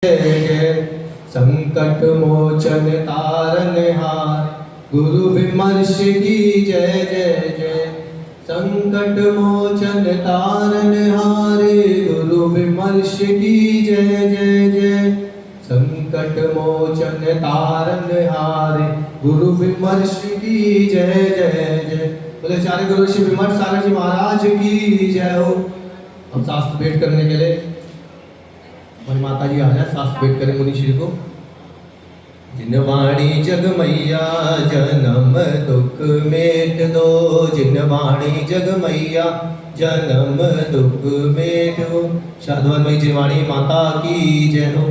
जय संकट मोचन तारनहार गुरु विमर्श की जय जय जय। संकट मोचन तारनहार गुरु विमर्श की जय जय जय। संकट मोचन तारनहार गुरु विमर्श की जय जय जय। बोले चारे गुरु श्री विमर्श सागर जी महाराज की जय हो। हम शास्त्र भेंट करने के लिए हमारी माता जी आ जाए, शास्त्र भेंट करें मुनि श्री को। जिनवाणी जग मैया जन्म दुख मेट दो, जिनवाणी जग मैया जन्म दुख मेट दो। साधुवनमयी जिनवाणी माता की जय हो।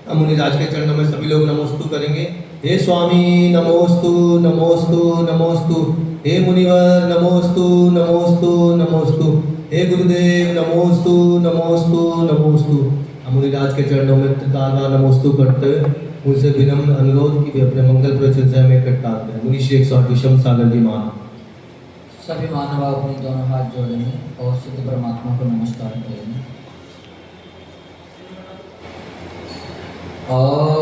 हम मुनिराज के चरणों में सभी लोग नमोस्तु करेंगे। हे स्वामी नमोस्तु नमोस्तु नमोस्तु। हे मुनिवर नमोस्तु नमोस्तु नमोस्तु। हे गुरुदेव नमोस्तु नमोस्तु नमोस्तु। हम मुनिराज के चरणों में त्रिकाल नमोस्तु करते हुए उनसे विनम्र अनुरोध की वे अपने मंगल प्रचर्चा में कटाते हैं। मुनि श्री 108 विषम सागर जी मान। सभी मानव अपने दोनों हाथ जोड़ेंगे और सिद्ध परमात्मा को नमस्कार करेंगे। ओम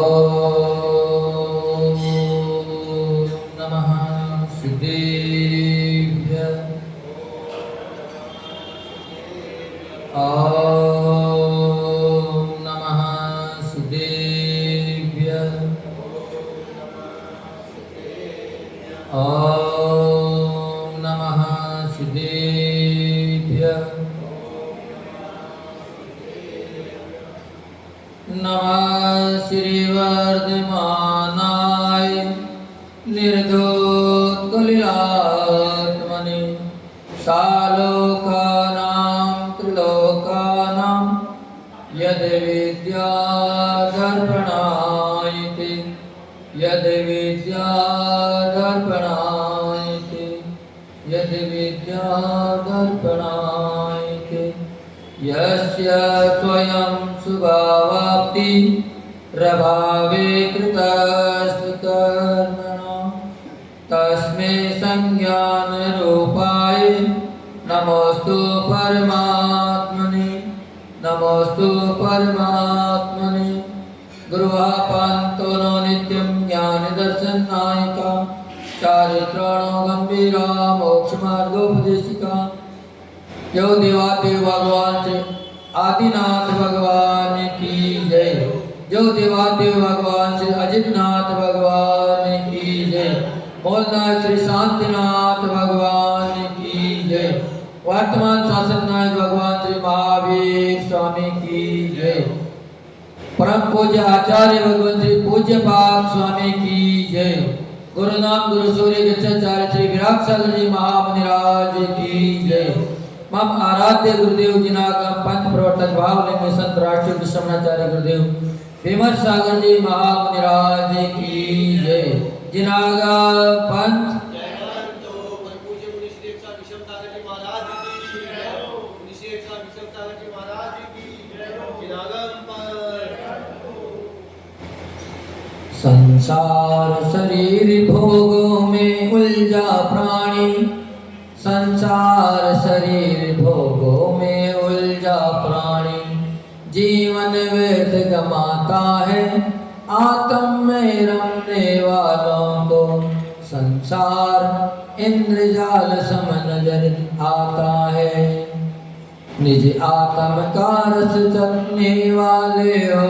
नमः सिद्धेभ्य। ओम नमः सिद्धेभ्य। ओम नमः सिद्धेभ्य। नमः श्री वर्धमानाय निर्धोत्कलिलात्मने सालोकानां त्रिलोकानां यद विद्यादर्पणायते यद विद्यादर्पणायते यद विद्यादर्पणायते। यस्य स्वयं शुभावाप्ति प्रभावे कृतस्तु कर्मणा तस्मै संज्ञान रूपाय नमोस्तु परमात्मने नमोस्तु परमात्मने। गुरुवापन्तो नो नित्यं ज्ञान दर्शनायिका चारित्राणो गंभीरा मोक्ष मार्गोपदेशिका। जो देवादेव भगवान से आदिनाथ भगवान की जय। जो देवादेव भगवान से अजितनाथ भगवान की जय। मूलनाथ श्री शांतिनाथ भगवान की जय। वर्तमान शासन नायक भगवान श्री महावीर स्वामी की जय। परम पूज्य आचार्य भगवान श्री पूज्य पाद स्वामी की जय। गुरु नाम गुरु सूर्य गच्छाचार्य श्री विराट सागर जी महामुनिराज की जय। मम आराध्य गुरुदेव जिनागम पंथ प्रवर्तक भावलिंग संत राष्ट्रीय कृष्णाचार्य गुरुदेव विमर्श सागर जी महामुनिराज की जय। जिनागम पंथ संसार शरीर भोगों में उलझा प्राणी संसार शरीर भोगों में उलझा प्राणी जीवन व्यर्थ गमाता है आत्म में रमने वालों को। संसार इंद्रजाल सम नजर आता है निज आत्म का रस चखने वाले हो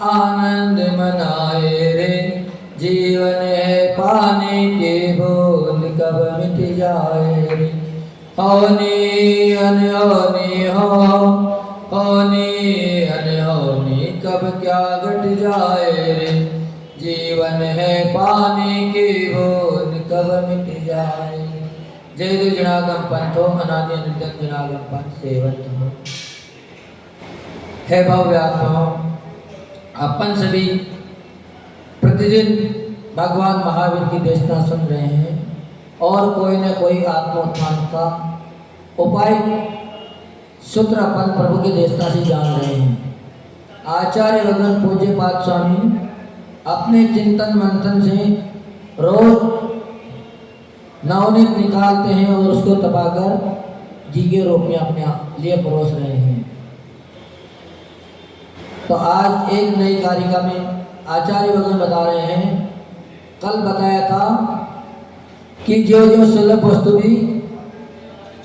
आनंद मनाए रे। जीवन है पानी के बूंद कब मिट जाए रे। होनी अनहोनी हो होनी अनहोनी कब क्या घट जाए रे। जीवन है पानी के बूंद कब मिट जाए। जय गुरु जनागम पंथो अनादि नित्यम जनागम पंथ सेवत हो। है भव्य आत्माओं, अपन सभी प्रतिदिन भगवान महावीर की देशना सुन रहे हैं और कोई न कोई आत्मोत्थान का उपाय सूत्र अपन प्रभु की देशना से जान रहे हैं। आचार्य भगवान पूज्य पाद स्वामी अपने चिंतन मंथन से रोज नवनीत निकालते हैं और उसको तपाकर घी के रूप में अपने लिए परोस रहे हैं। तो आज एक नई कारिका में आचार्य भगवान बता रहे हैं, कल बताया था कि जो जो सुलभ वस्तु भी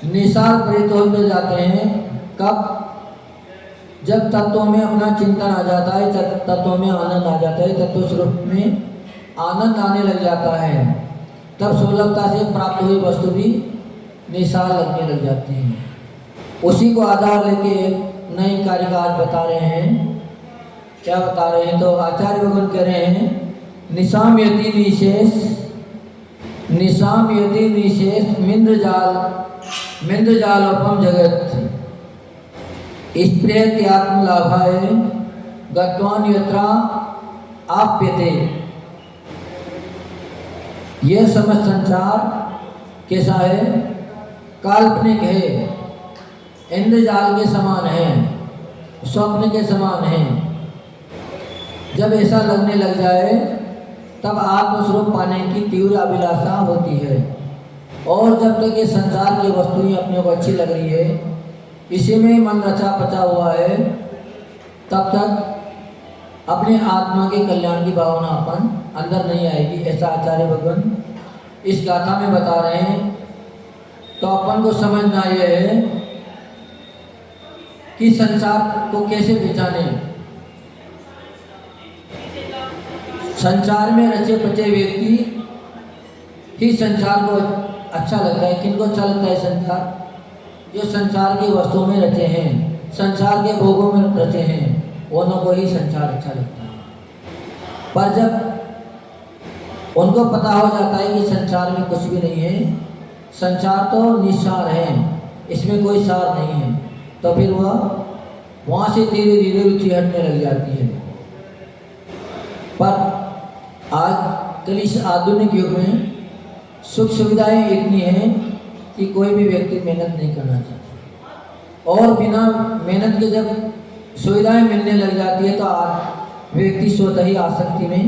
निसार प्रेत होते जाते हैं, कब? जब तत्वों में अपना चिंतन आ जाता है, तत्वों में आनंद आ जाता है, तत्व स्वरूप में आनंद आने लग जाता है, तब सुलभता से प्राप्त हुई वस्तु भी निसार लगने लग जाती है। उसी को आधार लेके एक नई कारिका आज बता रहे हैं। क्या बता रहे हैं? तो आचार्य भगवान कह रहे हैं, निशाम यति निशेष मिंद्रजालोपम जगत स्प्रेत आत्मलाभाय गत्वान यत्रा आप्यते। यह समस्त संसार कैसा है? काल्पनिक है, इंद्रजाल के समान है, स्वप्न के समान है। जब ऐसा लगने लग जाए तब आत्मस्वरूप पाने की तीव्र अभिलाषा होती है। और जब तक ये संसार की वस्तुएं अपने को अच्छी लग रही है, इसी में मन रचा पचा हुआ है, तब तक अपने आत्मा के कल्याण की भावना अपन अंदर नहीं आएगी। ऐसा आचार्य भगवान इस गाथा में बता रहे हैं। तो अपन को समझना यह है कि संसार को कैसे पहचाने। संसार में रचे पचे व्यक्ति ही संसार को अच्छा लगता है। किनको अच्छा लगता है संसार? जो संसार की वस्तुओं में रचे हैं, संसार के भोगों में रचे हैं, उन्हों को ही संसार अच्छा लगता है। पर जब उनको पता हो जाता है कि संसार में कुछ भी नहीं है, संसार तो निस्सार है, इसमें कोई सार नहीं है, तो फिर वह वहाँ से धीरे धीरे रुचि हटने लग जाती है। पर आज कल इस आधुनिक युग में सुख सुविधाएं इतनी हैं कि कोई भी व्यक्ति मेहनत नहीं करना चाहता, और बिना मेहनत के जब सुविधाएं मिलने लग जाती है तो व्यक्ति स्वतः ही आसक्ति में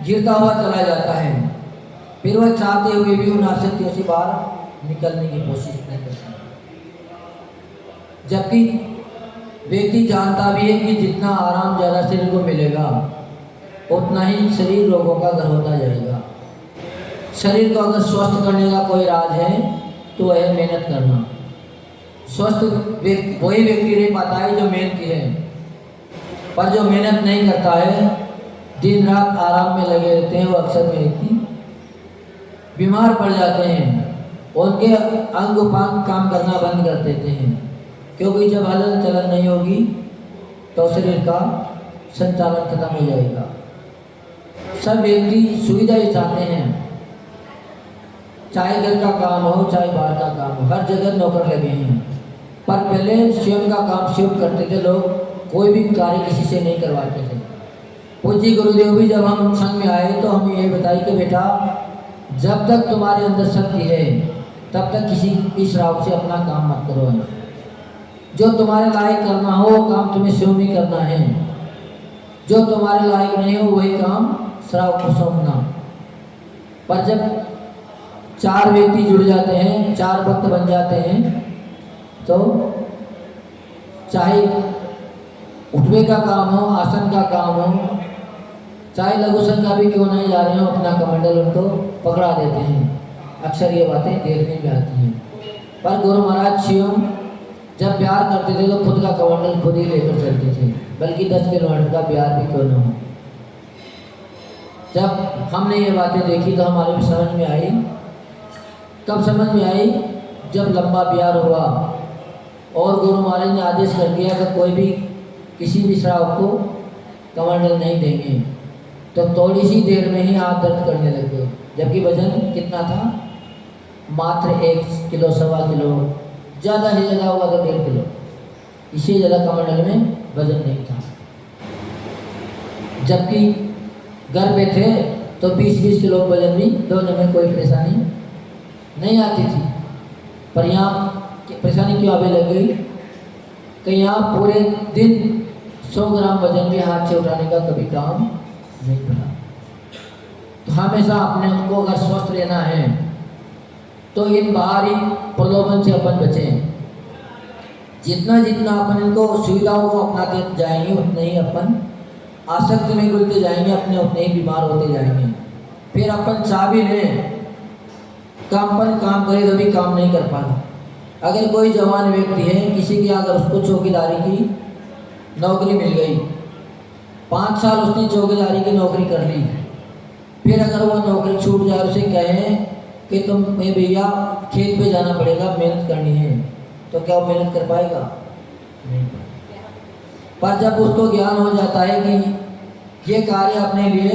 गिरता हुआ चला जाता है। फिर वह चाहते हुए भी उन आसक्तियों से बाहर निकलने की कोशिश नहीं करता। जबकि व्यक्ति जानता भी है कि जितना आराम ज़्यादा शरीर को मिलेगा, उतना ही शरीर रोगों का घर होता जाएगा। शरीर को अगर स्वस्थ करने का कोई राज है तो वह है मेहनत करना। स्वस्थ वही व्यक्ति रह पाता है जो मेहनती है। पर जो मेहनत नहीं करता है, दिन रात आराम में लगे रहते हैं, वो अक्सर व्यक्ति बीमार पड़ जाते हैं। उनके अंग उपांग काम करना बंद कर देते हैं, क्योंकि जब हलन चलन नहीं होगी तो शरीर का संचालन खत्म हो जाएगा। सब व्यक्ति सुविधा ही चाहते हैं, चाहे घर का काम हो चाहे बाहर का काम हो, हर जगह नौकर लगे हैं। पर पहले स्वयं का काम स्वयं करते थे लोग, कोई भी कार्य किसी से नहीं करवाते थे। पूज्य गुरुदेव भी जब हम संघ में आए तो हमें ये बताई कि बेटा, जब तक तुम्हारे अंदर शक्ति है तब तक किसी भी श्राप से अपना काम मत करो। जो तुम्हारे लायक करना हो वो काम तुम्हें स्वयं ही करना है, जो तुम्हारे लायक नहीं हो वही काम श्राप को सौंपना। पर जब चार व्यक्ति जुड़ जाते हैं, चार भक्त बन जाते हैं, तो चाहे उठने का काम हो, आसन का काम हो, चाहे लघुसन का भी क्यों नहीं जा रहे हो, अपना कमंडल उनको पकड़ा देते हैं। अक्सर ये बातें देखने में आती हैं। पर गुरु महाराज स्वयं जब प्यार करते थे तो खुद का कमंडल खुद ही लेकर चलते थे, बल्कि 10 किलोमीटर का प्यार भी क्यों न हो। जब हमने ये बातें देखी तो हमारे भी समझ में आई। कब समझ में आई? जब लंबा प्यार हुआ और गुरु महाराज ने आदेश कर दिया कि कोई भी किसी भी श्रावक को कमंडल नहीं देंगे, तो थोड़ी सी देर में ही हाथ दर्द करने लगे। जबकि वजन कितना था? मात्र 1 किलो, 1.25 किलो, ज़्यादा से ज़्यादा होगा तो 1.5 किलो, इससे ज़्यादा कमंडल में वजन नहीं था। जबकि घर पे थे तो 20-20 किलो वजन भी दोनों में कोई परेशानी नहीं आती थी। पर यहाँ परेशानी क्यों आने लग गई कि यहाँ पूरे दिन 100 ग्राम वजन भी हाथ से उठाने का कभी काम नहीं पड़ा। तो हमेशा अपने को अगर स्वस्थ रहना है तो इन बाहरी प्रलोभन से अपन बचें। जितना जितना अपन इनको सुविधाओं को अपनाते जाएंगे उतना ही अपन आसक्ति में घुलते जाएंगे, अपने उतने ही बीमार होते जाएंगे। फिर अपन चाह भी लें काम पर काम करे तो भी काम नहीं कर पाता। अगर कोई जवान व्यक्ति है, किसी की अगर उसको चौकीदारी की नौकरी मिल गई, 5 साल उसने चौकीदारी की नौकरी कर ली, फिर अगर वो नौकरी छूट जाए, उसे कहें कि तुम्हें भैया खेत पे जाना पड़ेगा, मेहनत करनी है, तो क्या वो मेहनत कर पाएगा? नहीं। पर जब उसको ज्ञान हो जाता है कि ये कार्य अपने लिए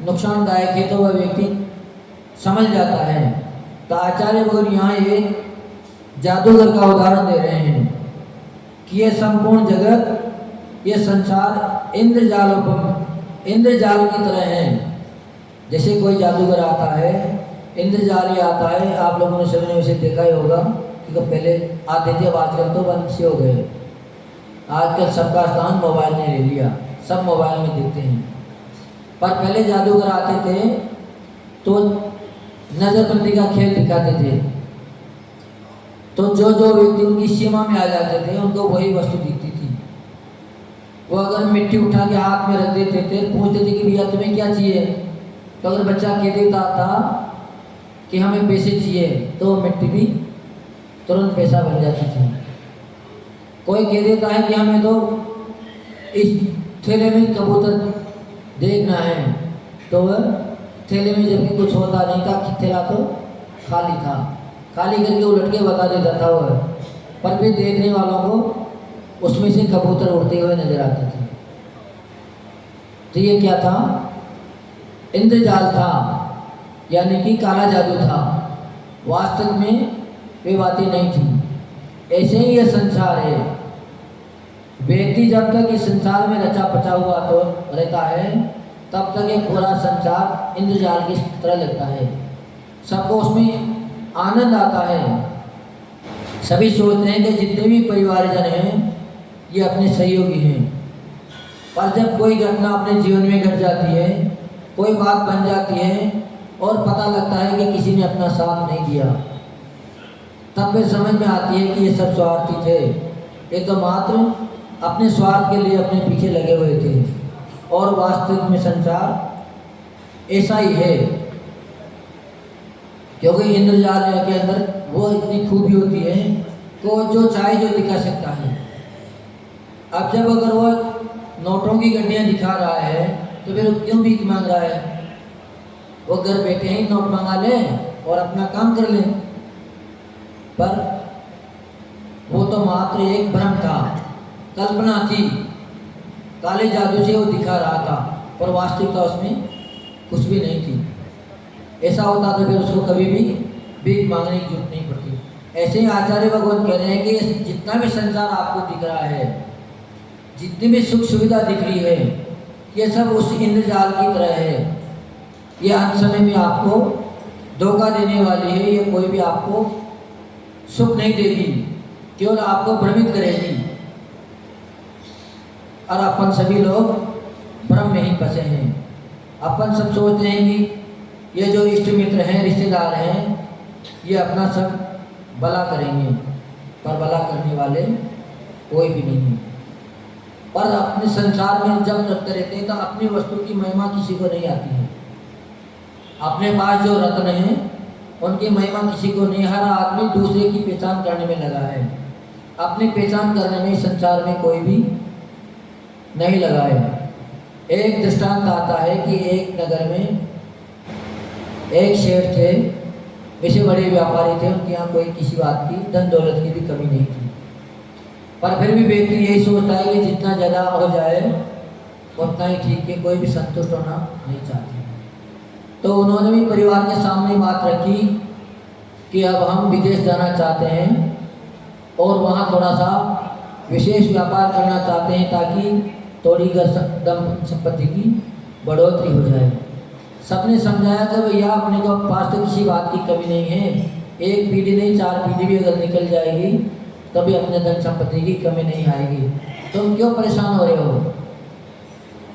नुकसानदायक है, तो वह व्यक्ति समझ जाता है। तो आचार्य भगवान यहाँ एक जादूगर का उदाहरण दे रहे हैं कि ये संपूर्ण जगत, ये संसार इंद्रजाल की तरह है। जैसे कोई जादूगर आता है, इंद्रजाल ही आता है, आप लोगों ने सभी ने उसे देखा ही होगा, क्योंकि पहले आते थे, अब आजकल तो बंद से हो गए। आजकल सबका स्थान मोबाइल ने ले लिया, सब मोबाइल में देखते हैं। पर पहले जादूगर आते थे तो नजरबंदी का खेल दिखाते थे, तो जो जो व्यक्ति उनकी सीमा में आ जाते थे उनको वही वस्तु दिखती थी। वो अगर मिट्टी उठा के हाथ में रख देते थे, पूछते थे कि भैया तुम्हें क्या चाहिए, तो अगर बच्चा कह देता था कि हमें पैसे चाहिए, तो मिट्टी भी तुरंत पैसा बन जाती थी। कोई कह देता है कि हमें तो इस थैले में कबूतर देखना है, तो वह थैले में जबकि कुछ होता नहीं था, थैला तो खाली था, खाली करके उलट के बता देता था वह, पर भी देखने वालों को उसमें से कबूतर उड़ते हुए नजर आते थे। तो ये क्या था? इंद्रजाल था, यानी कि काला जादू था। वास्तव में वे बातें नहीं थी। ऐसे ही यह संसार है। व्यक्ति जब तक इस संसार में रचा पचा हुआ तो रहता है, तब तक ये पूरा संसार इंद्रजाल की तरह लगता है। सबको उसमें आनंद आता है। सभी सोचते हैं कि जितने भी परिवारजन हैं ये अपने सहयोगी हैं, पर जब कोई घटना अपने जीवन में घट जाती है, कोई बात बन जाती है और पता लगता है कि किसी ने अपना साथ नहीं दिया, तब फिर समझ में आती है कि ये सब स्वार्थी थे, ये तो मात्र अपने स्वार्थ के लिए अपने पीछे लगे हुए थे। और वास्तविक में संसार ऐसा ही है, क्योंकि इंद्रजाल के अंदर वो इतनी खूबी होती है को जो चाहे जो दिखा सकता है। अब जब अगर वो नोटों की गड्डियाँ दिखा रहा है, तो फिर क्यों भीख मांग रहा है? वो घर बैठे ही नोट मंगा ले और अपना काम कर ले। पर वो तो मात्र एक भ्रम था, कल्पना थी, काले जादू से वो दिखा रहा था, पर वास्तविकता उसमें कुछ भी नहीं थी। ऐसा होता तो फिर उसको कभी भी भीख मांगने की जरूरत नहीं पड़ती। ऐसे ही आचार्य भगवान कह रहे हैं कि जितना भी संसार आपको दिख रहा है, जितनी भी सुख सुविधा दिख रही है, ये सब उस इंद्रजाल की तरह है। ये अंत समय में आपको धोखा देने वाली है। ये कोई भी आपको सुख नहीं देगी, केवल आपको भ्रमित करेगी। और अपन सभी लोग भ्रम में ही फंसे हैं। अपन सब सोचते हैं कि ये जो इष्ट मित्र हैं, रिश्तेदार हैं, ये अपना सब भला करेंगे, पर भला करने वाले कोई भी नहीं। पर अपने संसार में जब रखते रहते हैं तो अपनी वस्तु की महिमा किसी को नहीं आती है। अपने पास जो रत्न हैं उनकी महिमा किसी को नहीं। हर आदमी दूसरे की पहचान करने में लगा है। अपनी पहचान करने में संसार में कोई भी नहीं लगा है। एक दृष्टांत आता है कि एक नगर में एक शेठ थे, वैसे बड़े व्यापारी थे, उनके यहाँ कोई किसी बात की धन दौलत की भी कमी नहीं थी, पर फिर भी व्यक्ति यही सोचता है कि जितना ज़्यादा हो जाए उतना ही ठीक है, कोई भी संतुष्ट होना नहीं चाहते। तो उन्होंने भी परिवार के सामने बात रखी कि अब हम विदेश जाना चाहते हैं और वहाँ थोड़ा सा विशेष व्यापार करना चाहते हैं ताकि थोड़ी दम संपत्ति की बढ़ोतरी हो जाए। सबने समझाया कि भैया अपने को पास तो किसी बात की कमी नहीं है, एक पीढ़ी नहीं 4 पीढ़ी भी अगर निकल जाएगी तभी अपने धन संपत्ति की कमी नहीं आएगी, तुम क्यों परेशान हो रहे हो?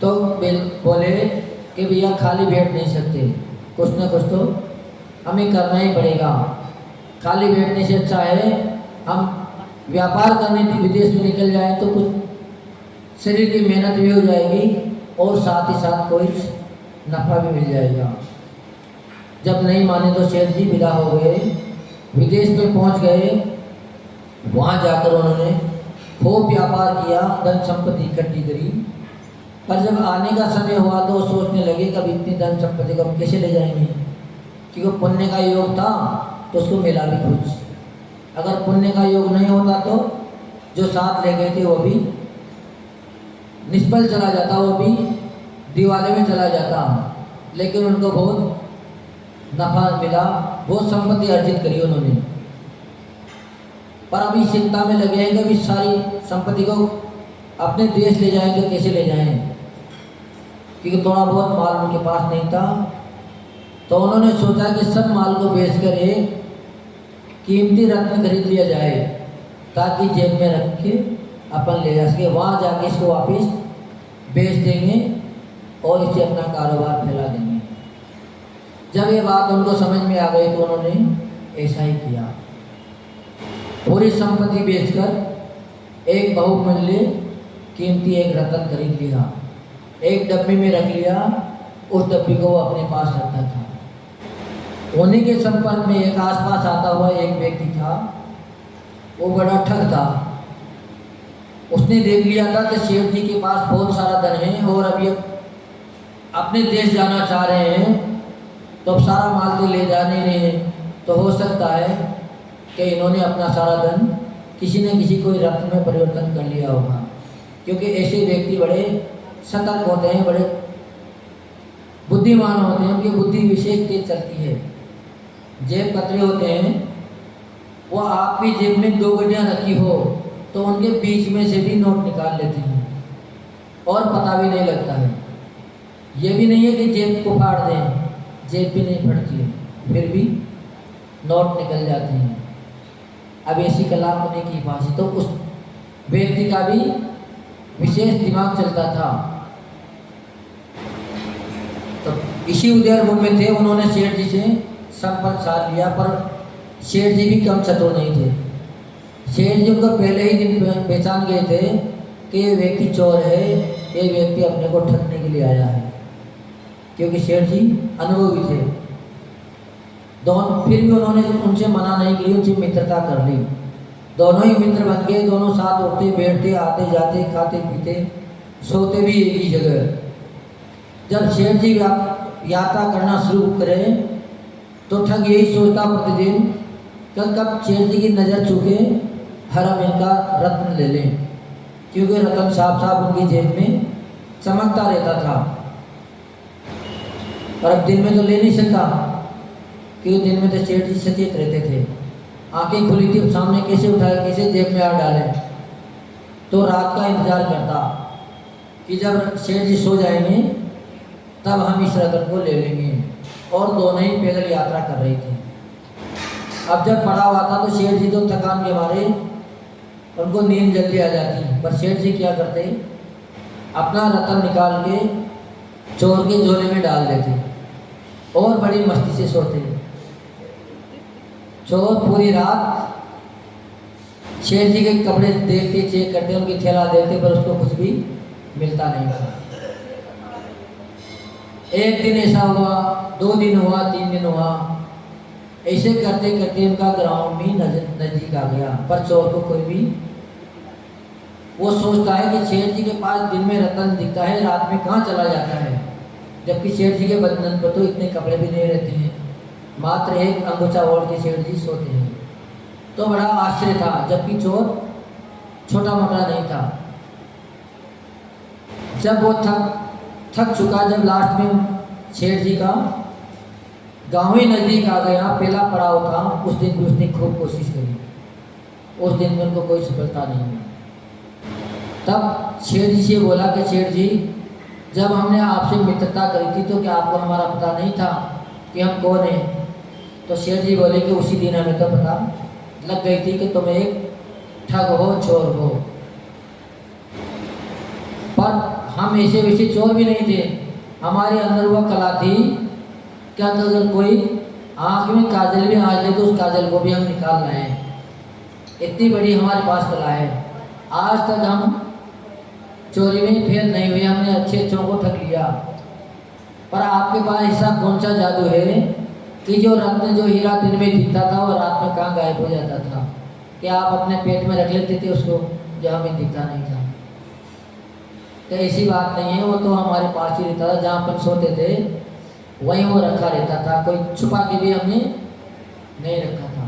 तो बोले कि भैया खाली बैठ नहीं सकते, कुछ ना कुछ तो हमें करना ही पड़ेगा। खाली बैठने से अच्छा है हम व्यापार करने के विदेश में निकल जाए तो कुछ शरीर की मेहनत भी हो जाएगी और साथ ही साथ कोई नफा भी मिल जाएगा। जब नहीं माने तो सेठ जी विदा हो गए, विदेश में पहुंच गए। वहां जाकर उन्होंने खूब व्यापार किया, धन संपत्ति इकट्ठी करी। पर जब आने का समय हुआ तो सोचने लगे कब इतनी धन संपत्ति को हम कैसे ले जाएंगे, क्योंकि पुण्य का योग था तो उसको मिला भी कुछ। अगर पुण्य का योग नहीं होता तो जो साथ ले गए थे वो भी निष्फल चला जाता, वो भी दिवाले में चला जाता। लेकिन उनको बहुत नफा मिला, बहुत संपत्ति अर्जित करी उन्होंने। पर अभी चिंता में लगे हैं कि अभी सारी संपत्ति को अपने देश ले जाएं तो कैसे ले जाएं, क्योंकि थोड़ा बहुत माल उनके पास नहीं था। तो उन्होंने सोचा कि सब माल को बेचकर एक कीमती रत्न खरीद लिया जाए ताकि जेब में रख के अपन ले जा सके। वहाँ जाके इसको वापस बेच देंगे और इसे अपना कारोबार फैला देंगे। जब ये बात उनको समझ में आ गई तो उन्होंने ऐसा ही किया। पूरी संपत्ति बेचकर एक बहुमूल्य कीमती एक रत्न खरीद लिया, एक डब्बी में रख लिया। उस डब्बी को वो अपने पास रखता था। उन्हीं के संपर्क में एक आसपास आता हुआ एक व्यक्ति था, वो बड़ा ठग था। उसने देख लिया था कि सेठ जी के पास बहुत सारा धन है और अभी अपने देश जाना चाह रहे हैं, तो अब सारा माल तो ले जा नहीं रहे हैं। तो हो सकता है कि इन्होंने अपना सारा धन किसी न किसी कोई रत्न में परिवर्तन कर लिया होगा, क्योंकि ऐसे व्यक्ति बड़े सतर्क होते हैं, बड़े बुद्धिमान होते हैं, उनकी बुद्धि विशेष तेज चलती है। जेब कतरे होते हैं, वो आपकी जेब में 2 गड्डियाँ रखी हो तो उनके बीच में से भी नोट निकाल लेते हैं और पता भी नहीं लगता है। ये भी नहीं है कि जेब को फाड़ दें, जेब भी नहीं फटती है, फिर भी नोट निकल जाते हैं। अब ऐसी कला होने की फांसी। तो उस व्यक्ति का भी विशेष दिमाग चलता था। तो इसी उदयर मन में थे, उन्होंने सेठ जी से संपर्क साध लिया। पर सेठ जी भी कम चतुर नहीं थे। सेठ जी उनको पहले ही दिन पहचान गए थे कि ये व्यक्ति चोर है, ये व्यक्ति अपने को ठगने के लिए आया है, क्योंकि सेठ जी अनुभवी थे। दोनों फिर भी उन्होंने उनसे मना नहीं की, उनसे मित्रता कर ली। दोनों ही मित्र बन गए, दोनों साथ उठते बैठते, आते जाते, खाते पीते, सोते भी एक ही जगह। जब सेठ जी यात्रा करना शुरू करें तो ठग यही सोचता प्रतिदिन कब सेठ जी की नज़र चूके हम इनका रत्न ले लें, क्योंकि रत्न साफ साफ उनकी जेब में चमकता रहता था। पर अब दिन में तो ले नहीं सकता, क्योंकि दिन में तो सेठ जी सचेत रहते थे, आंखें खुली थी, सामने कैसे उठाए, कैसे जेब में आ डाले। तो रात का इंतजार करता कि जब सेठ जी सो जाएंगे तब हम इस रत्न को ले लेंगे। और दोनों ही पैदल यात्रा कर रही थी। अब जब पड़ा हुआ था तो सेठ जी तो थकान के मारे उनको नींद जल्दी आ जाती, पर सेठ जी क्या करते, अपना रत्न निकाल के चोर के झोले में डाल देते और बड़ी मस्ती से सोते। चोर पूरी रात सेठ जी के कपड़े देखते, चेक करते, उनकी थैला देखते, पर उसको कुछ भी मिलता नहीं था। एक दिन ऐसा हुआ, 2 दिन हुआ, 3 दिन हुआ, ऐसे करते करते उनका ग्राउंड भी नजदीक आ गया। पर चोर को कोई भी, वो सोचता है कि सेठ जी के पास दिन में रत्न दिखता है, रात में कहाँ चला जाता है, जबकि सेठ जी के बदन पर तो इतने कपड़े भी नहीं रहते हैं, मात्र एक अंगूछा ओढ़ के सेठ जी सोते हैं। तो बड़ा आश्चर्य था, जबकि चोर छोटा मोटा नहीं था। जब वो थक चुका, जब लास्ट में सेठ जी का गाँव ही नज़दीक आ गया, पहला पड़ाव था, उस दिन भी उसने खूब कोशिश करी, उस दिन में उनको कोई सफलता नहीं हुई। तब सेठ जी से बोला कि सेठ जी, जब हमने आपसे मित्रता करी थी तो क्या आपको हमारा पता नहीं था कि हम कौन हैं? तो सेठ जी बोले कि उसी दिन हमें तो पता लग गई थी कि तुम एक ठग हो, चोर हो। पर हम ऐसे वैसे चोर भी नहीं थे, हमारे अंदर वह कला थी कि अगर कोई आँख में काजल भी आ जाए तो उस काजल को भी हम निकाल लाए। इतनी बड़ी हमारे पास कला है। आज तक हम चोरी में फेल नहीं हुए, हमने अच्छे अच्छों को ठग लिया। पर आपके पास ऐसा कौन सा जादू है कि जो रत्न जो हीरा दिन में दिखता था वो रात में कहाँ गायब हो जाता था, कि आप अपने पेट में रख लेते थे उसको, जो हमें दिखता नहीं था। तो ऐसी बात नहीं है, वो तो हमारे पास ही रहता था, जहाँ अपन सोते थे वहीं वो रखा रहता था, कोई छुपा के भी हमने नहीं रखा था।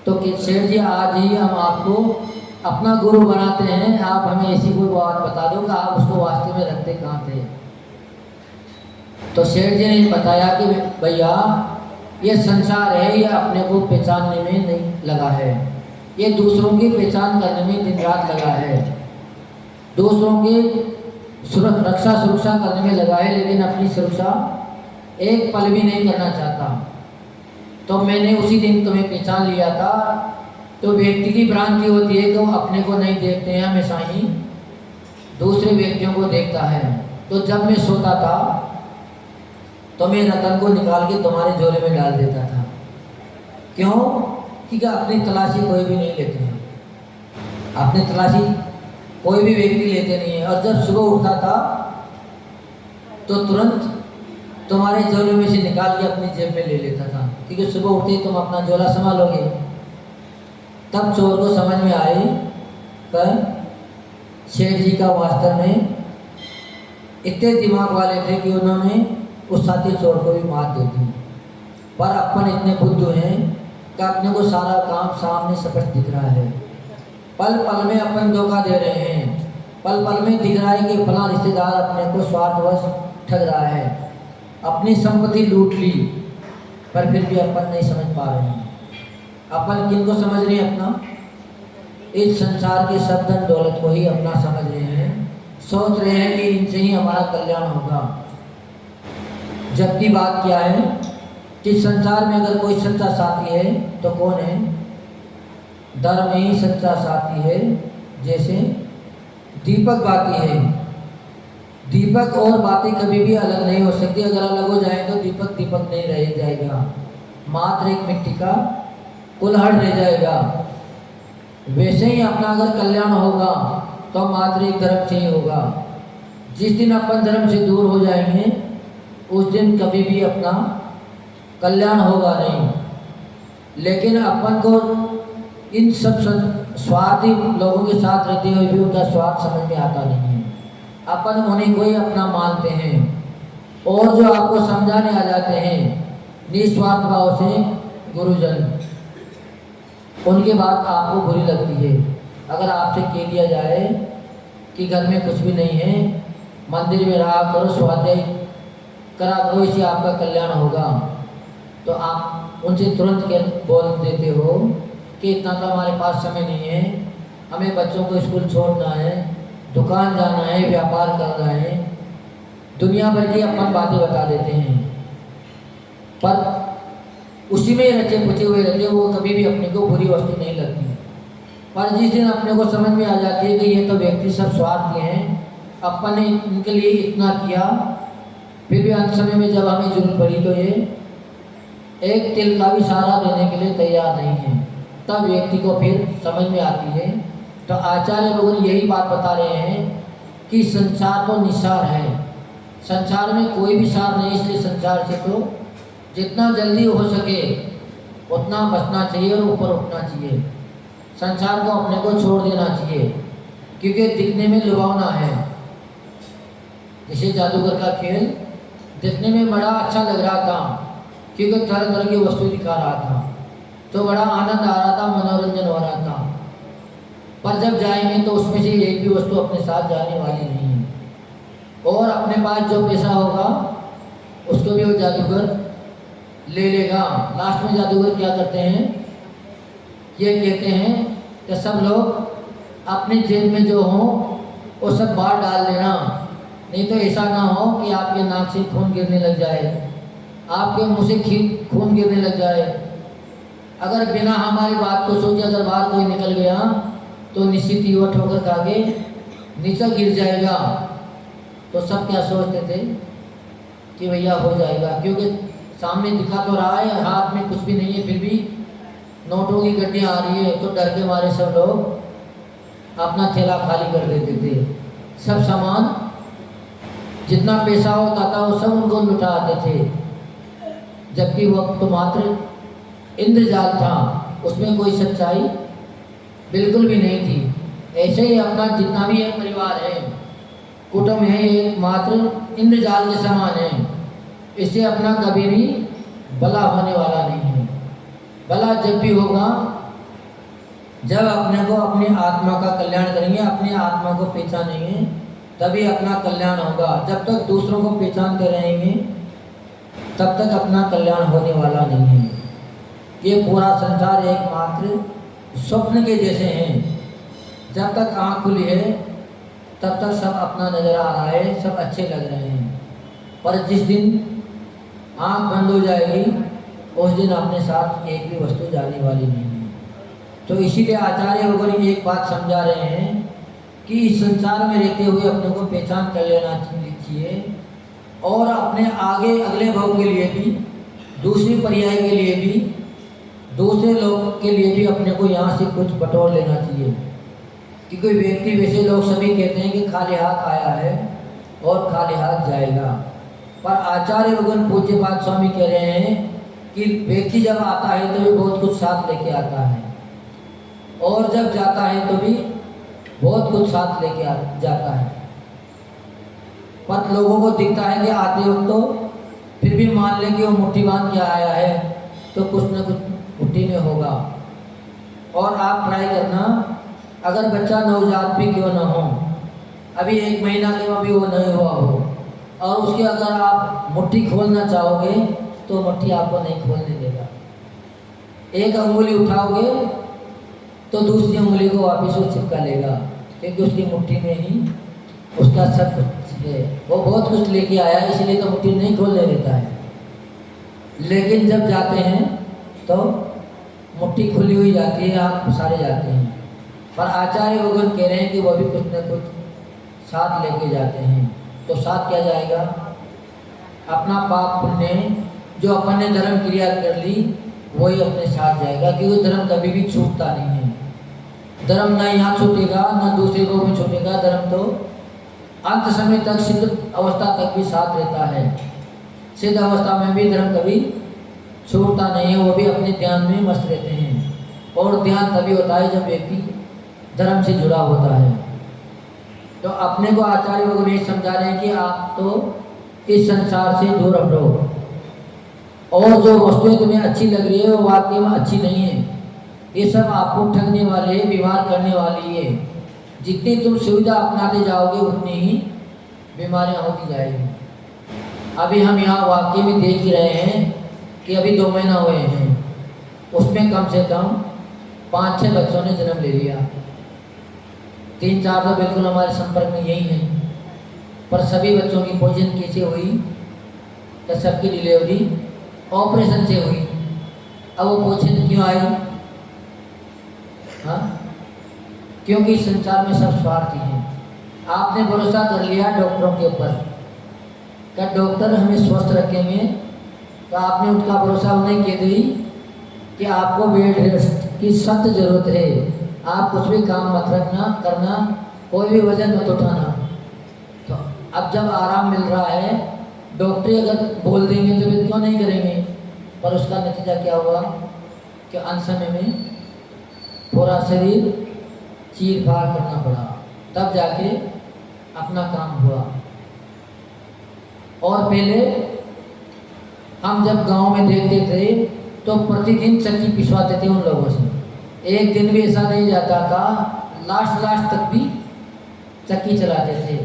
तो कि शेठ जी आज ही हम आपको अपना गुरु बनाते हैं, आप हमें ऐसी कोई बात बता दो कि आप उसको वास्तव में रखते कहाँ थे। तो शेठ जी ने बताया कि भैया ये संसार है, ये अपने को पहचानने में नहीं लगा है, ये दूसरों की पहचान करने में दिन रात लगा है, दूसरों की रक्षा सुरक्षा करने में लगा है, लेकिन अपनी सुरक्षा एक पल भी नहीं करना चाहता। तो मैंने उसी दिन तुम्हें पहचान लिया था। तो व्यक्ति की भ्रांति होती है कि वो अपने को नहीं देखते हैं, हमेशा ही दूसरे व्यक्तियों को देखता है। तो जब मैं सोता था तो मैं रतन को निकाल के तुम्हारे झोले में डाल देता था। क्यों? क्योंकि अपनी तलाशी कोई भी नहीं लेते हैं, अपनी तलाशी कोई भी व्यक्ति लेते नहीं है। और जब सुबह उठता था तो तुरंत तुम्हारे झोले में से निकाल के अपनी जेब में ले लेता था, क्योंकि सुबह उठते तुम अपना झोला संभालोगे। तब चोर को समझ में आए पर शेठ जी का वास्तव में इतने दिमाग वाले थे कि उन्होंने उस साथी चोर को भी मार दी थी। पर अपन इतने बुद्धू हैं कि अपने को सारा काम सामने स्पष्ट दिख रहा है, पल पल में अपन धोखा दे रहे हैं, पल पल में दिख रहा है कि फला रिश्तेदार अपने को स्वार्थवश ठग रहा है, अपनी संपत्ति लूट ली, पर फिर भी अपन नहीं समझ पा रहे हैं। अपन किनको समझ रहे हैं? अपना इस संसार के सब धन दौलत को ही अपना समझ रहे हैं, सोच रहे हैं कि इनसे ही हमारा कल्याण होगा। जबकि बात क्या है कि संसार में अगर कोई सच्चा साथी है तो कौन है? धर्म ही सच्चा साथी है। जैसे दीपक बाती है, दीपक और बाती कभी भी अलग नहीं हो सकती, अगर अलग हो जाए तो दीपक दीपक नहीं रह जाएगा, मात्र एक मिट्टी का कुल्हड़ रह जाएगा। वैसे ही अपना अगर कल्याण होगा तो मात्र एक धर्म से ही होगा। जिस दिन अपन धर्म से दूर हो जाएंगे उस दिन कभी भी अपना कल्याण होगा नहीं। लेकिन अपन को इन सब स्वार्थी लोगों के साथ रहते हुए भी उनका स्वार्थ समझ में आता नहीं है। अपन उन्हीं को ही अपना मानते हैं, और जो आपको समझाने आ जाते हैं निस्वार्थ भाव से गुरुजन, उनकी बात आपको बुरी लगती है। अगर आपसे कह दिया जाए कि घर में कुछ भी नहीं है, मंदिर में रहा करो, स्वाध्याय करा करो, इससे आपका कल्याण होगा, तो आप उनसे तुरंत बोल देते हो कि इतना तो हमारे पास समय नहीं है, हमें बच्चों को स्कूल छोड़ना है, दुकान जाना है, व्यापार करना है, दुनिया भर की अपन बातें बता देते हैं। पर उसी में रचे पुचे हुए रहते, वो कभी भी अपने को बुरी वस्तु नहीं लगती। पर जिस दिन अपने को समझ में आ जाती है कि ये तो व्यक्ति सब स्वार्थी हैं, अपन ने इनके लिए इतना किया, फिर भी अंत समय में जब हमें जरूरत पड़ी तो ये एक तिल का भी सहारा देने के लिए तैयार नहीं है, तब व्यक्ति को फिर समझ में आती है। तो आचार्य लोग यही बात बता रहे हैं कि संसार तो निसार है, संसार में कोई भी सार नहीं, इसलिए संसार से तो जितना जल्दी हो सके उतना बचना चाहिए और ऊपर उठना चाहिए। संसार को अपने को छोड़ देना चाहिए, क्योंकि दिखने में लुभावना है। जैसे जादूगर का खेल दिखने में बड़ा अच्छा लग रहा था, क्योंकि तरह तरह की वस्तु दिखा रहा था, तो बड़ा आनंद आ रहा था, मनोरंजन हो रहा था। पर जब जाएंगे तो उसमें से एक भी वस्तु अपने साथ जाने वाली नहीं है, और अपने पास जो पैसा होगा उसको भी वो जादूगर ले लेगा। लास्ट में जादूगर क्या करते हैं, ये कहते हैं कि सब लोग अपनी जेब में जो हो वो सब बाहर डाल देना, नहीं तो ऐसा ना हो कि आपके नाक से खून गिरने लग जाए, आपके मुंह से खून गिरने लग जाए। अगर बिना हमारी बात को सोचे अगर बाहर कोई निकल गया तो निश्चित ही वो ठोकर खा के नीचे गिर जाएगा। तो सब क्या सोचते थे कि भैया हो जाएगा, क्योंकि सामने दिखा तो रहा है, हाथ में कुछ भी नहीं है, फिर भी नोटों की गड्डियाँ आ रही है तो डर के मारे सब लोग अपना थैला खाली कर देते थे। सब सामान जितना पैसा होता था वो सब उनको लुटा आते थे, जबकि वक्त तो मात्र इंद्रजाल था, उसमें कोई सच्चाई बिल्कुल भी नहीं थी। ऐसे ही अपना जितना भी है परिवार है, कुटुंब है, ये मात्र इंद्रजाल के समान है। इससे अपना कभी भी भला होने वाला नहीं है। भला जब भी होगा जब अपने को अपनी आत्मा का कल्याण करेंगे, अपनी आत्मा को पहचानेंगे, तभी अपना कल्याण होगा। जब तक दूसरों को पहचानते रहेंगे तब तक अपना कल्याण होने वाला नहीं है। ये पूरा संसार एकमात्र स्वप्न के जैसे हैं। जब तक आँख खुली है तब तक सब अपना नज़र आ रहा है, सब अच्छे लग रहे हैं, पर जिस दिन आँख बंद हो जाएगी उस दिन अपने साथ एक भी वस्तु जाने वाली नहीं है। तो इसीलिए आचार्य वगैरह एक बात समझा रहे हैं कि इस संसार में रहते हुए अपने को पहचान कर लेना चाहिए और अपने आगे अगले भाव के लिए भी, दूसरी पर्याय के लिए भी, दूसरे लोग के लिए भी अपने को यहाँ से कुछ बटोर लेना चाहिए। कि कोई व्यक्ति, वैसे लोग सभी कहते हैं कि खाली हाथ आया है और खाली हाथ जाएगा, पर आचार्य भगवान पूज्यपाद स्वामी कह रहे हैं कि व्यक्ति जब आता है तो भी बहुत कुछ साथ लेके आता है और जब जाता है तो भी बहुत कुछ साथ लेके जाता है। पर लोगों को दिखता है कि आते वक्त तो फिर भी मान लें कि वो मुट्ठी बांध के आया है तो कुछ न कुछ मुट्ठी में होगा। और आप ट्राई करना, अगर बच्चा नवजात भी क्यों ना हो, अभी 1 महीना के अभी वो नहीं हुआ हो, और उसके अगर आप मुट्ठी खोलना चाहोगे तो मुट्ठी आपको नहीं खोलने देगा। एक अंगुली उठाओगे तो दूसरी उंगली को वापस वो चिपका लेगा, क्योंकि उसकी मुट्ठी में ही उसका सब कुछ है। वो बहुत कुछ लेके आया है, इसलिए तो मुट्ठी नहीं खोलने देता है। लेकिन जब जाते हैं तो मुट्ठी खुली हुई जाती है, आप सारे जाते हैं। पर आचार्य भगवान कह रहे हैं कि वो भी कुछ न कुछ साथ लेके जाते हैं। तो साथ क्या जाएगा? अपना पाप पुण्य जो अपन ने धर्म क्रिया कर ली वही अपने साथ जाएगा, क्योंकि धर्म कभी भी छूटता नहीं है। धर्म ना यहाँ छूटेगा ना दूसरे को भी छूटेगा। धर्म तो अंत समय तक, सिद्ध अवस्था तक भी साथ रहता है। सिद्ध अवस्था में भी धर्म कभी छूटता नहीं है, वो भी अपने ध्यान में मस्त रहते हैं। और ध्यान तभी होता है जब व्यक्ति धर्म से जुड़ा होता है। तो अपने को आचार्य वगैरह ये समझा रहे हैं कि आप तो इस संसार से दूर हटो, और जो वस्तुएं तुम्हें अच्छी लग रही है वो वाकई में अच्छी नहीं है। ये सब आपको ठगने वाले हैं, बीमार करने वाली है। जितनी तुम सुविधा अपनाते जाओगे उतनी ही बीमारियां होती जाएगी। अभी हम यहाँ वाकई में देख ही रहे हैं कि अभी 2 महीना हुए हैं, उसमें कम से कम 5-6 बच्चों ने जन्म ले लिया। 3-4 तो बिल्कुल हमारे संपर्क में यही हैं, पर सभी बच्चों की पोजीशन कैसे हुई? तो सबकी डिलीवरी ऑपरेशन से हुई। अब वो पोजीशन क्यों आई? हाँ, क्योंकि संसार में सब स्वार्थी हैं। आपने भरोसा कर लिया डॉक्टरों के ऊपर, क्या डॉक्टर हमें स्वस्थ रखेंगे, तो आपने उनका भरोसा उन्हें कह दी कि आपको बेड रेस्ट की सख्त ज़रूरत है, आप कुछ भी काम मत रखना करना, कोई भी वजन मत उठाना। तो अब जब आराम मिल रहा है, डॉक्टर अगर बोल देंगे तो फिर क्यों नहीं करेंगे? पर उसका नतीजा क्या हुआ कि अंत समय में पूरा शरीर चीर फाड़ करना पड़ा, तब जाके अपना काम हुआ। और पहले हम जब गांव में देखते थे तो प्रतिदिन चक्की पिसवाते थे उन लोगों से। एक दिन भी ऐसा नहीं जाता था, लास्ट तक भी चक्की चलाते थे,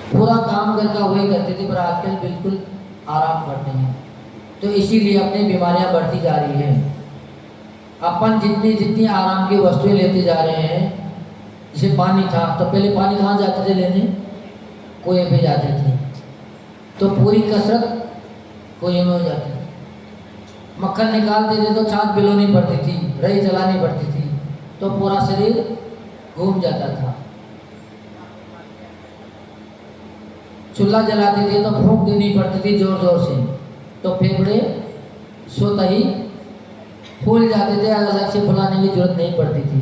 पूरा काम घर का वही करते थे। पर आजकल बिल्कुल आराम करते हैं। तो इसीलिए अपनी बीमारियां बढ़ती जा रही हैं। अपन जितनी आराम की वस्तुएं लेते जा रहे हैं, जैसे पानी था तो पहले पानी कहाँ जाते थे लेने? कुएं पे जाते थे, तो पूरी कसरत कुएं में हो जाती थी। मक्खन निकालते थे तो छाछ बिलोनी पड़ती थी, रही चलानी पड़ती थी, तो पूरा शरीर घूम जाता था। चूल्हा जलाते थे तो फूंक देनी पड़ती थी जोर जोर से, तो फेफड़े स्वतः ही भूल जाते थे, अलग से बुलाने की जरूरत नहीं पड़ती थी।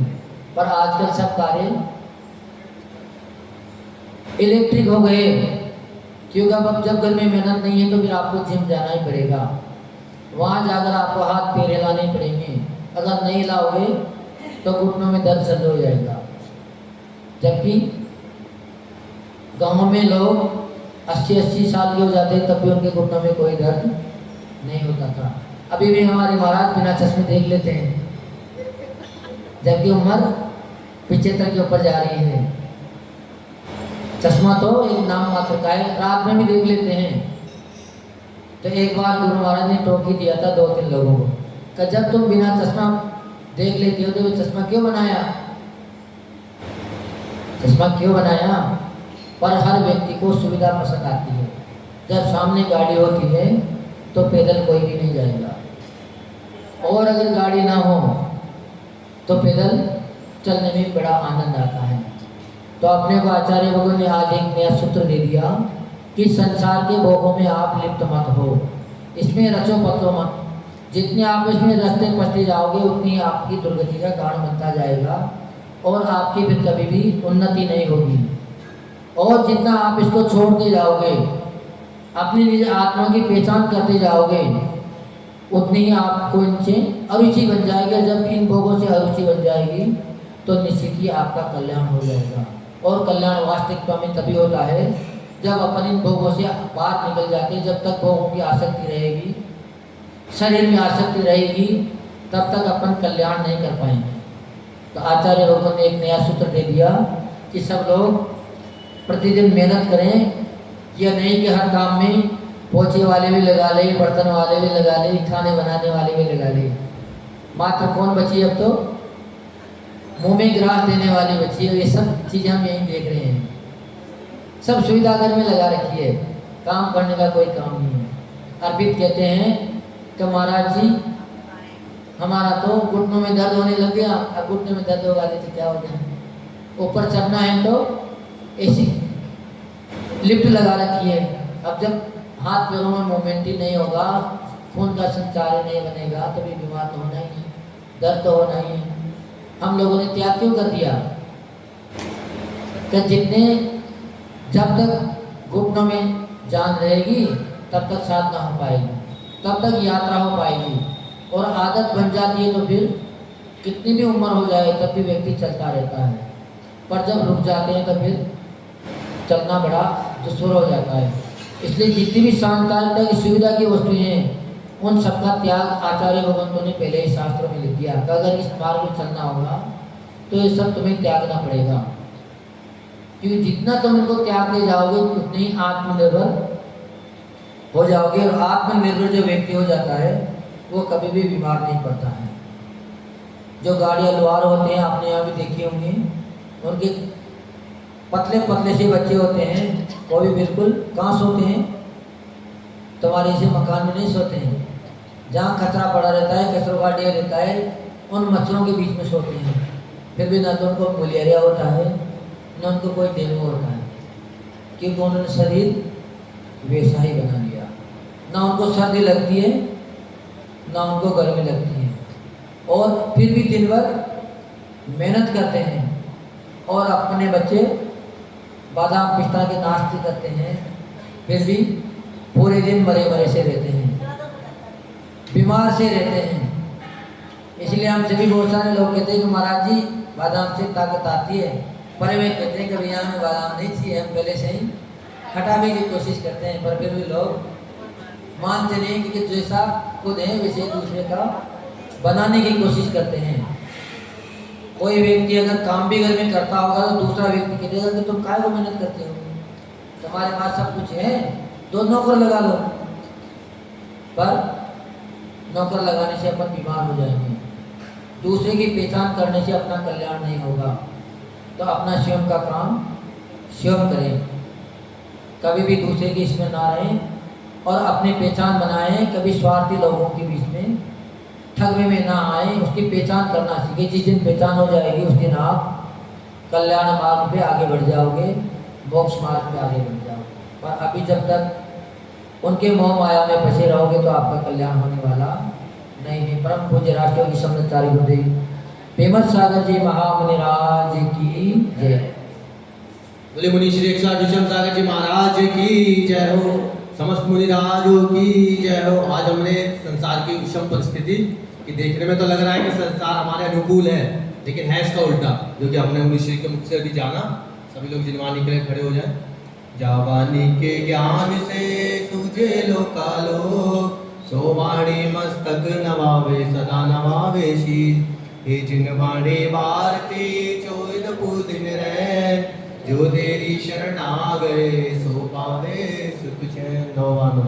पर आजकल सब कार्य इलेक्ट्रिक हो गए, क्योंकि अब जब घर में मेहनत नहीं है तो फिर आपको जिम जाना ही पड़ेगा। वहाँ जाकर आपको हाथ पैर हिलाने पड़ेंगे, अगर नहीं हिलाओगे तो घुटनों में दर्द शुरू हो जाएगा। जबकि गाँव में लोग 80-80 साल के हो जाते तब भी उनके घुटनों में कोई दर्द नहीं होता था। अभी भी हमारे महाराज बिना चश्मे देख लेते हैं, जबकि उम्र 75 के ऊपर जा रही है। चश्मा तो एक नाम मात्र का है, रात में भी देख लेते हैं। तो एक बार गुरु महाराज ने टोकी दिया था 2-3 लोगों को कि जब तुम बिना चश्मा देख लेते हो तो चश्मा क्यों बनाया, चश्मा क्यों बनाया। पर हर व्यक्ति को सुविधा पसंद आती है। जब सामने गाड़ी होती है तो पैदल कोई भी नहीं जाएगा, और अगर गाड़ी ना हो तो पैदल चलने में बड़ा आनंद आता है। तो अपने को आचार्य भगवान ने आज एक नया सूत्र दे दिया कि संसार के भोगों में आप लिप्त मत हो, इसमें रचो पतो मत। जितने आप इसमें रास्ते पसते जाओगे उतनी आपकी दुर्गति का कारण बनता जाएगा, और आपकी फिर कभी भी उन्नति नहीं होगी। और जितना आप इसको छोड़ते जाओगे, अपनी निज आत्मा की पहचान करते जाओगे, उतनी ही आपको इनसे अरुचि बन जाएगी। जब इन भोगों से अरुचि बन जाएगी तो निश्चित ही आपका कल्याण हो जाएगा। और कल्याण वास्तविकता में तभी होता है जब अपन इन भोगों से बाहर निकल जाते हैं। जब तक भोगों की आसक्ति रहेगी, शरीर में आसक्ति रहेगी, तब तक अपन कल्याण नहीं कर पाएंगे। तो आचार्य भगवान ने एक नया सूत्र दे दिया कि सब लोग प्रतिदिन मेहनत करें। यह नहीं कि हर काम में पोछे वाले भी लगा ले, बर्तन वाले भी लगा ले, खाने बनाने वाले भी लगा ले। मात्र कौन बची अब तो मुंह में ग्रास देने वाली बची है। ये सब चीज़ें हम यहीं देख रहे हैं। सब सुविधा घर में लगा रखी है, काम करने का कोई काम नहीं है। अर्पित कहते हैं कि महाराज जी हमारा तो घुटनों में दर्द होने लग गया, अब घुटने में दर्द होगा तो क्या हो जाए। ऊपर चढ़ना है तो ऐसी लिफ्ट लगा रखी है। अब जब हाथ पैरों में मोमेंट ही नहीं होगा, खून का संचार ही नहीं बनेगा, तभी बीमार तो होना ही है, दर्द तो होना ही है। हम लोगों ने त्याग क्यों कर दिया कि जितने जब तक घुटनों में जान रहेगी तब तक साधना हो पाएगी, तब तक यात्रा हो पाएगी। और आदत बन जाती है तो फिर कितनी भी उम्र हो जाए तब भी व्यक्ति चलता रहता है। पर जब रुक जाते हैं तो फिर चलना बड़ा दुश्वार हो जाता है। इसलिए जितनी भी शांतता की सुविधा की वस्तुएं हैं उन सबका त्याग आचार्य भगवंतों ने पहले ही शास्त्रों में लिख दिया कि अगर इस मार्ग में चलना होगा तो ये सब तुम्हें त्यागना पड़ेगा। क्योंकि जितना तुम इनको त्यागते जाओगे उतने ही आत्मनिर्भर हो जाओगे। और आत्मनिर्भर जो व्यक्ति हो जाता है वो कभी भी बीमार नहीं पड़ता है। जो गाड़ी अलवार होते हैं आपने यहाँ भी देखे होंगे, उनके पतले पतले से बच्चे होते हैं, वो भी बिल्कुल कहाँ सोते हैं, तुम्हारे इसे मकान में नहीं सोते हैं। जहाँ कचरा पड़ा रहता है, कचरों का ढेर रहता है, उन मच्छरों के बीच में सोते हैं। फिर भी ना तो उनको मलेरिया होता है न उनको कोई डेंगू होता है, क्योंकि उन्होंने शरीर वैसा ही बना लिया। ना उनको सर्दी लगती है ना उनको गर्मी लगती है, और फिर भी दिन भर मेहनत करते हैं और अपने बच्चे बादाम पिस्ता के नाश्ते करते हैं, फिर भी पूरे दिन मरे मरे से रहते हैं, बीमार से रहते हैं। इसलिए हम सभी बहुत सारे लोग कहते हैं कि महाराज जी बादाम से ताकत आती है, पर वे कहते हैं कि भैया हमें बादाम नहीं चाहिए, हम पहले से ही हटाने की कोशिश करते हैं। पर फिर भी लोग मानते नहीं कि जैसा खुद है वैसे दूसरे का बनाने की कोशिश करते हैं। कोई व्यक्ति अगर काम भी घर में करता होगा तो दूसरा व्यक्ति कहेगा कि तुम काहे को मेहनत करते हो, तुम्हारे पास सब कुछ है, 2 नौकर लगा लो। पर नौकर लगाने से अपन बीमार हो जाएंगे, दूसरे की पहचान करने से अपना कल्याण नहीं होगा। तो अपना स्वयं का काम स्वयं करें, कभी भी दूसरे के इसमें ना रहें और अपनी पहचान बनाएं। कभी स्वार्थी लोगों के बीच में ठगवे में ना आए, उसकी पहचान करना सीखे। जिस दिन पहचान हो जाएगी उस दिन आप कल्याण मार्ग पे आगे बढ़ जाओगे, मोक्ष मार्ग पे आगे बढ़ जाओगे। पर अभी जब तक उनके मोह माया में फंसे रहोगे तो आपका कल्याण होने वाला नहीं है। परम पूज्य राष्ट्रीय की समझदारी गुरुदेव पेमत सागर जी महामुनि राज की जय। बोले मुनि श्री 108 विषम सागर जी महाराज की जय हो, समस्त मुनि राजों की जय हो। आज हमने संसार की विषम परिस्थिति कि देखने में तो लग रहा है कि संसार हमारे अनुकूल है, लेकिन है इसका उल्टा, जो कि हमने मुनि श्री के मुख से अभी जाना। सभी लोग जिनवानी के लिए खड़े हो जाएं। जावानी के ज्ञान से तुझे लोकालोक, सोवाणी मस्तक नवावे सदा नवावे शीर। हे जिनवाणी भारती चोद दिन रहे, जो तेरी शरण आ गए सो पावे सुख चैन। नवानो